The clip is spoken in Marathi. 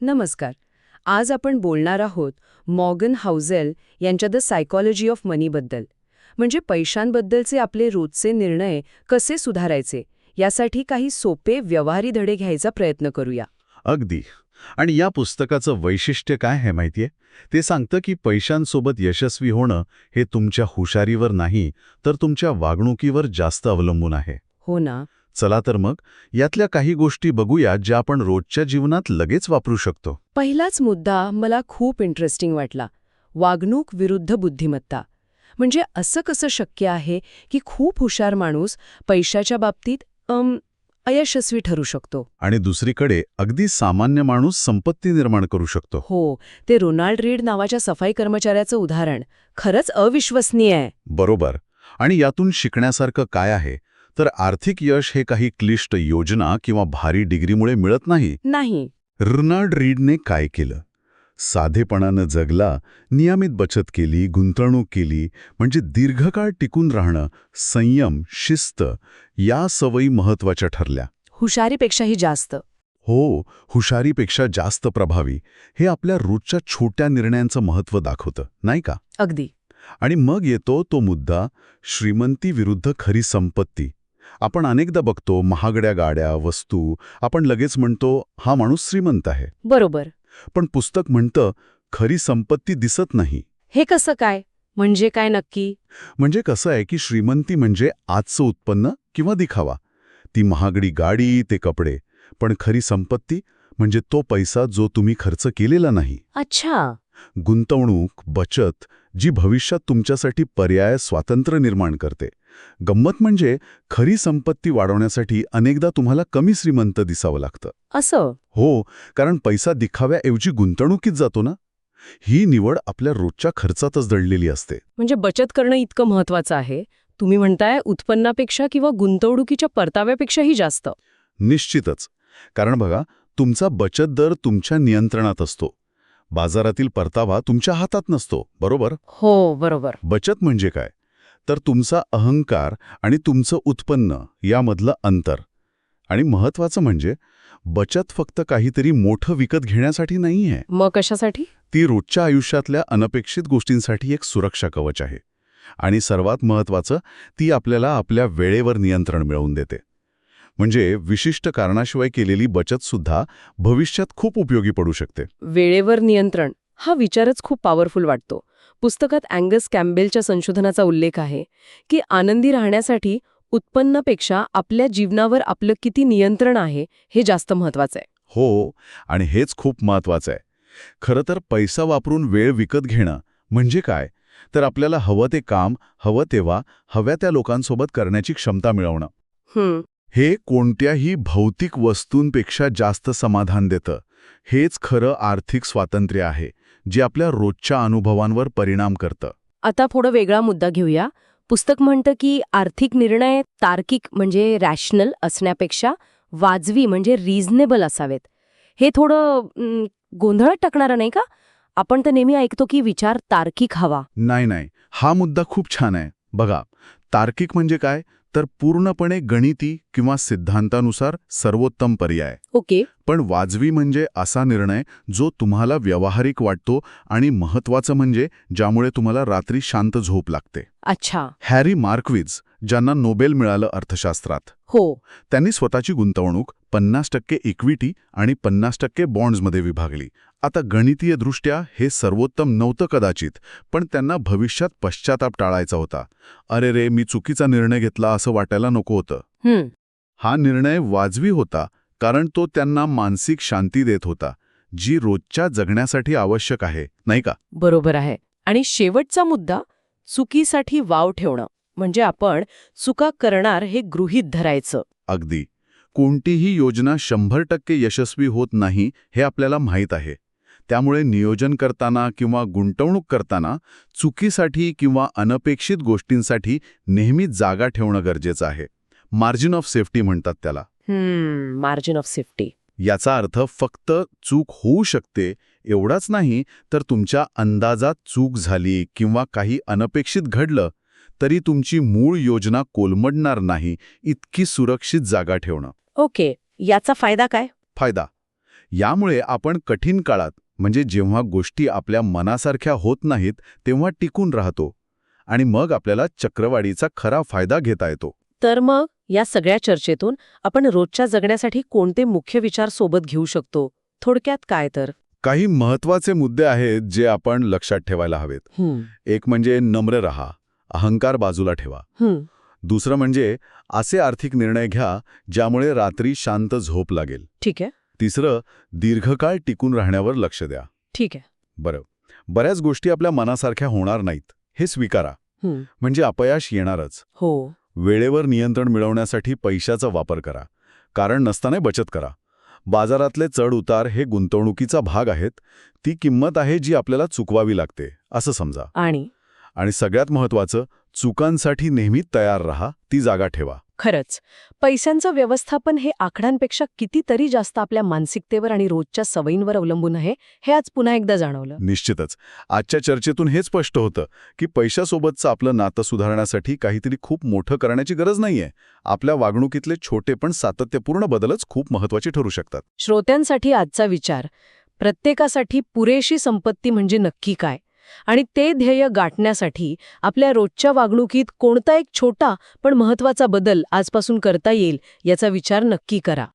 नमस्कार. आज आपण बोलणार आहोत मॉर्गन हाउसेल यांच्या द सायकॉलॉजी ऑफ मनीबद्दल. म्हणजे पैशांबद्दलचे आपले रोजचे निर्णय कसे सुधारायचे यासाठी काही सोपे व्यवहारी धडे घ्यायचा प्रयत्न करूया. अगदी. आणि या पुस्तकाचं वैशिष्ट्य काय आहे माहितीये? ते सांगतं की पैशांसोबत यशस्वी होणं हे तुमच्या हुशारीवर नाही, तर तुमच्या वागणुकीवर जास्त अवलंबून आहे. हो ना. चला तर मग यातल्या काही गोष्टी बघूया ज्या आपण रोजच्या जीवनात लगेच वापरू शकतो. पहिलाच मुद्दा मला खूप इंटरेस्टिंग वाटला. वागणूक विरुद्ध बुद्धिमत्ता. म्हणजे असं कसं शक्य आहे की खूप हुशार माणूस पैशाच्या बाबतीत अयशस्वी ठरू शकतो. आणि दुसरीकडे अगदी सामान्य माणूस संपत्ती निर्माण करू शकतो. हो, ते रोनाल्ड रीड नावाच्या सफाई कर्मचाऱ्याचं उदाहरण खरंच अविश्वसनीय आहे. बरोबर. आणि यातून शिकण्यासारखं काय आहे? तर आर्थिक यश हे काही क्लिष्ट योजना किंवा भारी डिग्रीमुळे मिळत नाही. नाही. रोनाल्ड रीडने काय केलं? साधेपणानं जगला, नियमित बचत केली, गुंतवणूक केली, म्हणजे दीर्घकाळ टिकून राहणं, संयम, शिस्त या सवयी महत्वाच्या ठरल्या. हुशारीपेक्षाही जास्त. हो, हुशारीपेक्षा जास्त प्रभावी. हे आपल्या रोजच्या छोट्या निर्णयांचं महत्त्व दाखवतं, नाही का? अगदी. आणि मग येतो तो मुद्दा, श्रीमंती विरुद्ध खरी संपत्ती. आपण अनेकदा बघतो महागड्या गाड्या, वस्तू, आपण लगेच म्हणतो हा माणूस श्रीमंत आहे. बरोबर. पण पुस्तक म्हणतं खरी संपत्ती दिसत नाही. हे कसं काय? म्हणजे काय नक्की? म्हणजे कसं आहे की श्रीमंती म्हणजे आजचं उत्पन्न किंवा दिखावा, ती महागडी गाडी, ते कपडे. पण खरी संपत्ती म्हणजे तो पैसा जो तुम्ही खर्च केलेला नाही. अच्छा. गुंतवणूक, बचत, जी भविष्यात तुमच्यासाठी पर्याय स्वातंत्र्य निर्माण करते. गंमत म्हणजे खरी संपत्ती वाढवण्यासाठी अनेकदा तुम्हाला कमी श्रीमंत दिसावं लागतं. असं? हो, कारण पैसा दिखाव्याऐवजी गुंतवणुकीत जातो ना. ही निवड आपल्या रोजच्या खर्चातच दडलेली असते. म्हणजे बचत करणं इतकं महत्वाचं आहे. तुम्ही म्हणताय उत्पन्नापेक्षा किंवा गुंतवणुकीच्या परताव्यापेक्षाही जास्त. निश्चितच. कारण बघा, तुमचा बचत दर तुमच्या नियंत्रणात असतो. बाजारातील परतावा तुमच्या हातात नसतो, बरोबर? हो, बरोबर. बचत म्हणजे काय? तर तुमचा अहंकार आणि तुमचं उत्पन्न यामधलं अंतर. आणि महत्वाचं म्हणजे बचत फक्त काहीतरी मोठं विकत घेण्यासाठी नाही आहे. मग कशासाठी? ती रोजच्या आयुष्यातल्या अनपेक्षित गोष्टींसाठी एक सुरक्षा कवच आहे. आणि सर्वात महत्वाचं, ती आपल्याला आपल्या वेळेवर नियंत्रण मिळवून देते. म्हणजे विशिष्ट कारणाशिवाय केलेली बचतसुद्धा भविष्यात खूप उपयोगी पडू शकते. वेळेवर नियंत्रण हा विचारच खूप पॉवरफुल वाटतो. पुस्तकात अँगस कॅम्बेलच्या संशोधनाचा उल्लेख आहे की आनंदी राहण्यासाठी उत्पन्नापेक्षा आपल्या जीवनावर आपलं किती नियंत्रण आहे हे जास्त महत्वाचं आहे. हो, आणि हेच खूप महत्वाचं आहे. खरं तर पैसा वापरून वेळ विकत घेणं म्हणजे काय? तर आपल्याला हवं ते काम, हवं तेव्हा, हव्या त्या लोकांसोबत करण्याची क्षमता मिळवणं. हे कोणत्याही भौतिक वस्तूंपेक्षा जास्त समाधान देतं. हेच खरं आर्थिक स्वातंत्र्य आहे, जे आपल्या रोजच्या अनुभवांवर परिणाम करतं. आता थोडा वेगळा मुद्दा घेऊया. पुस्तक म्हणतं की आर्थिक निर्णय तार्किक म्हणजे रॅशनल असण्यापेक्षा वाजवी म्हणजे रिझनेबल असावेत. हे थोडं गोंधळात टाकणारं नाही का? आपण तर नेहमी ऐकतो की विचार तार्किक हवा. नाही, हा मुद्दा खूप छान आहे. बघा, तार्किक म्हणजे काय? तर पूर्णपणे गणिती किंवा सिद्धांतानुसार सर्वोत्तम पर्याय. ओके. पण वाजवी म्हणजे असा निर्णय जो तुम्हाला व्यावहारिक वाटतो आणि महत्वाचं म्हणजे ज्यामुळे तुम्हाला रात्री शांत झोप लागते. अच्छा. हॅरी मार्क्विज, ज्यांना नोबेल मिळालं अर्थशास्त्रात, हो. त्यांनी स्वतःची गुंतवणूक 50% इक्विटी आणि 50% बॉन्ड्समध्ये विभागली. आता गणितीयदृष्ट्या हे सर्वोत्तम नव्हतं कदाचित, पण त्यांना भविष्यात पश्चाताप टाळायचा होता. अरे रे, मी चुकीचा निर्णय घेतला असं वाटायला नको होतं. हा निर्णय वाजवी होता कारण तो त्यांना मानसिक शांती देत होता, जी रोजच्या जगण्यासाठी आवश्यक आहे, नाही का? बरोबर आहे. आणि शेवटचा मुद्दा, चुकीसाठी वाव ठेवणं. म्हणजे आपण चुका करणार हे गृहीत धरायचं. अगदी. कोणतीही योजना 100% यशस्वी होत नाही हे आपल्याला माहीत आहे. त्यामुळे नियोजन करताना किंवा गुंतवणूक करताना चुकीसाठी किंवा अनपेक्षित गोष्टींसाठी नेहमी जागा ठेवणं गरजेचं आहे. मार्जिन ऑफ सेफ्टी म्हणतात त्याला. Margin of safety. याचा अर्थ फक्त चूक होऊ शकते एवढाच नाही, तर तुमच्या अंदाजात चूक झाली किंवा काही अनपेक्षित घडलं तरी तुमची मूळ योजना कोलमडणार नाही इतकी सुरक्षित जागा ठेवणं. ओके. याचा फायदा काय? फायदा यामुळे आपण कठीण काळात म्हणजे जेव्हा गोष्टी आपल्या मनासारख्या होत नाहीत तेव्हा टिकून राहतो आणि मग आपल्याला चक्रवाढीचा खरा फायदा घेता येतो. तर मग या सगळ्या चर्चेतून आपण रोजच्या जगण्यासाठी कोणते मुख्य विचार सोबत घेऊ शकतो? थोडक्यात काय तर? काही महत्वाचे मुद्दे आहेत जे आपण लक्षात ठेवायला हवेत. एक म्हणजे नम्र रहा, अहंकार बाजूला ठेवा. दुसरं म्हणजे असे आर्थिक निर्णय घ्या ज्यामुळे रात्री शांत झोप लागेल. ठीक आहे. तिसरं, दीर्घकाळ टिकून राहण्यावर लक्ष द्या. ठीक आहे. बरं, बऱ्याच गोष्टी आपल्या मनासारख्या होणार नाहीत हे स्वीकारा. म्हणजे अपयश येणारच. हो. वेळेवर नियंत्रण मिळवण्यासाठी पैशाचा वापर करा. कारण नसताना बचत करा. बाजारातले चढ उतार हे गुंतवणुकीचा भाग आहेत. ती किंमत आहे जी आपल्याला चुकवावी लागते असं समजा. आणि सगळ्यात महत्वाचं, चुकांसाठी नेहमी तयार राहा, ती जागा ठेवा. खरंच, पैशांचं व्यवस्थापन हे आकड्यांपेक्षा कितीतरी जास्त आपल्या मानसिकतेवर आणि रोजच्या सवयींवर अवलंबून आहे, हे आज पुन्हा एकदा जाणवलं. निश्चितच. आजच्या चर्चेतून हे स्पष्ट होतं की पैशासोबतचं आपलं नातं सुधारण्यासाठी काहीतरी खूप मोठं करण्याची गरज नाहीये. आपल्या वागणुकीतले छोटे पण सातत्यपूर्ण बदलच खूप महत्वाचे ठरू शकतात. श्रोत्यांसाठी आजचा विचार, प्रत्येकासाठी पुरेशी संपत्ती म्हणजे नक्की काय? आणि ते ध्येय गाठण्यासाठी आपल्या रोजच्या वागणुकीत कोणता एक छोटा पण महत्वाचा बदल आजपासून करता येईल याचा विचार नक्की करा.